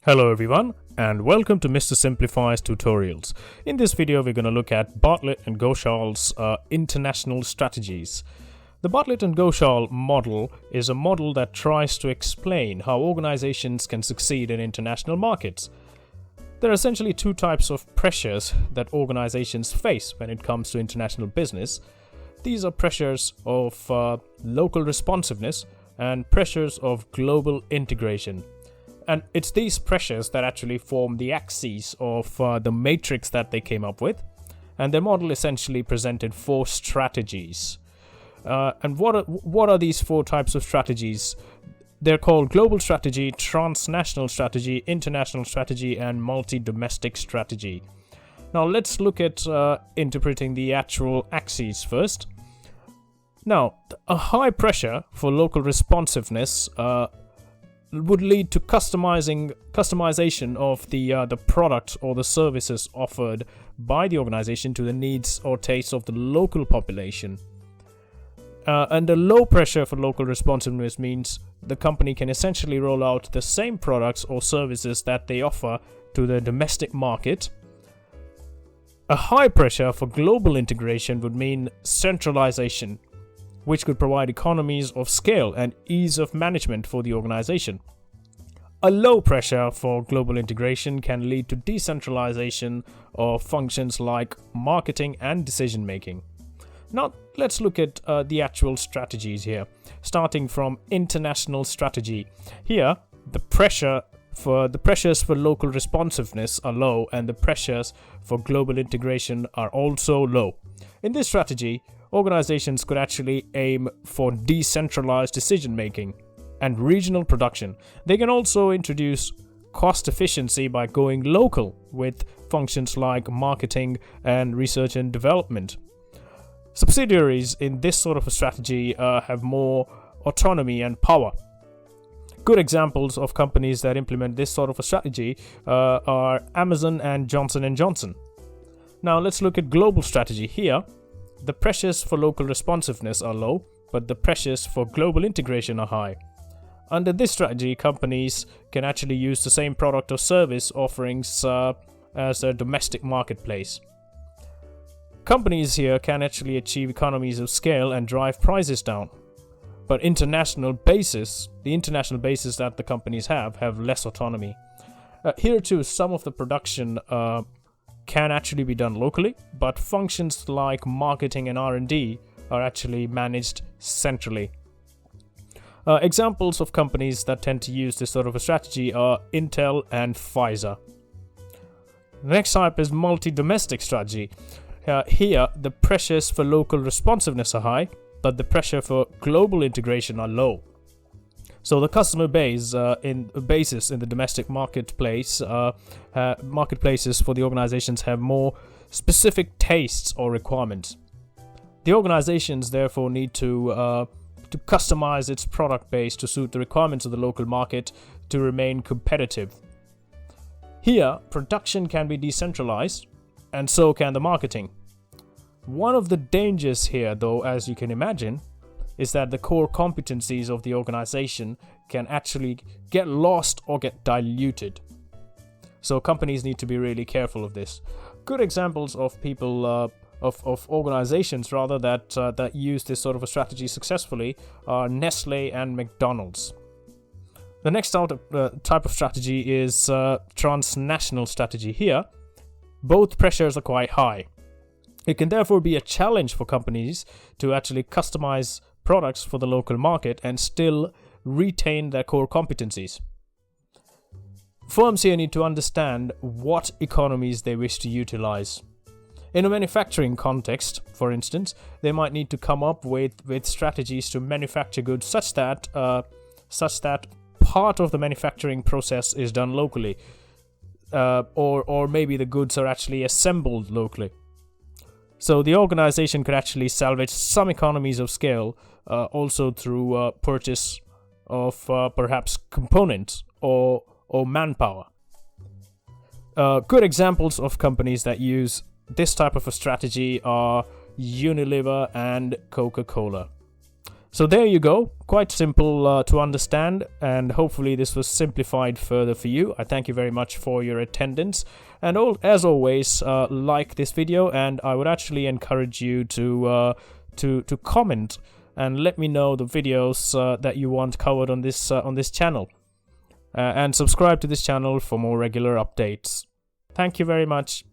Hello everyone and welcome to Mr. Simplifies tutorials. In this video we're going to look at Bartlett and Ghoshal's international strategies. The Bartlett and Ghoshal model is a model that tries to explain how organizations can succeed in international markets. There are essentially two types of pressures that organizations face when it comes to international business. These are pressures of local responsiveness and pressures of global integration. And it's these pressures that actually form the axes of the matrix that they came up with. And their model essentially presented four strategies. And what are these four types of strategies? They're called global strategy, transnational strategy, international strategy, and multi-domestic strategy. Now let's look at interpreting the actual axes first. Now, a high pressure for local responsiveness would lead to customization of the product or the services offered by the organization to the needs or tastes of the local population. And a low pressure for local responsiveness means the company can essentially roll out the same products or services that they offer to the domestic market. A high pressure for global integration would mean centralization, which could provide economies of scale and ease of management for the organization. A low pressure for global integration can lead to decentralization of functions like marketing and decision making. Now, let's look at the actual strategies here, starting from international strategy. Here, the pressures for local responsiveness are low and the pressures for global integration are also low. In this strategy, organizations could actually aim for decentralized decision making and regional production. They can also introduce cost efficiency by going local with functions like marketing and research and development. Subsidiaries in this sort of a strategy have more autonomy and power. Good examples of companies that implement this sort of a strategy are Amazon and Johnson & Johnson. Now let's look at global strategy here. The pressures for local responsiveness are low, but the pressures for global integration are high. Under this strategy, companies can actually use the same product or service offerings as a domestic marketplace. Companies here can actually achieve economies of scale and drive prices down. But the international basis that the companies have less autonomy. Here too, some of the production can actually be done locally, but functions like marketing and R&D are actually managed centrally. Examples of companies that tend to use this sort of a strategy are Intel and Pfizer. The next type is multi-domestic strategy. Here, the pressures for local responsiveness are high, but the pressure for global integration are low. So the customer basis in the domestic marketplaces for the organizations have more specific tastes or requirements. The organizations therefore need to customize its product base to suit the requirements of the local market to remain competitive. Here, production can be decentralized, and so can the marketing. One of the dangers here, though, as you can imagine, is that the core competencies of the organization can actually get lost or get diluted. So companies need to be really careful of this. Good examples of people of organizations rather that use this sort of a strategy successfully are Nestle and McDonald's. The next type of strategy is transnational strategy. Here, both pressures are quite high. It can therefore be a challenge for companies to actually customize products for the local market and still retain their core competencies. Firms here need to understand what economies they wish to utilize. In a manufacturing context, for instance, they might need to come up with strategies to manufacture goods such that part of the manufacturing process is done locally, or maybe the goods are actually assembled locally. So the organization could actually salvage some economies of scale also through purchase of perhaps components or manpower. Good examples of companies that use this type of a strategy are Unilever and Coca-Cola. So there you go, quite simple to understand, and hopefully this was simplified further for you. I thank you very much for your attendance, and as always, like this video, and I would actually encourage you to comment and let me know the videos that you want covered on this channel, and subscribe to this channel for more regular updates. Thank you very much.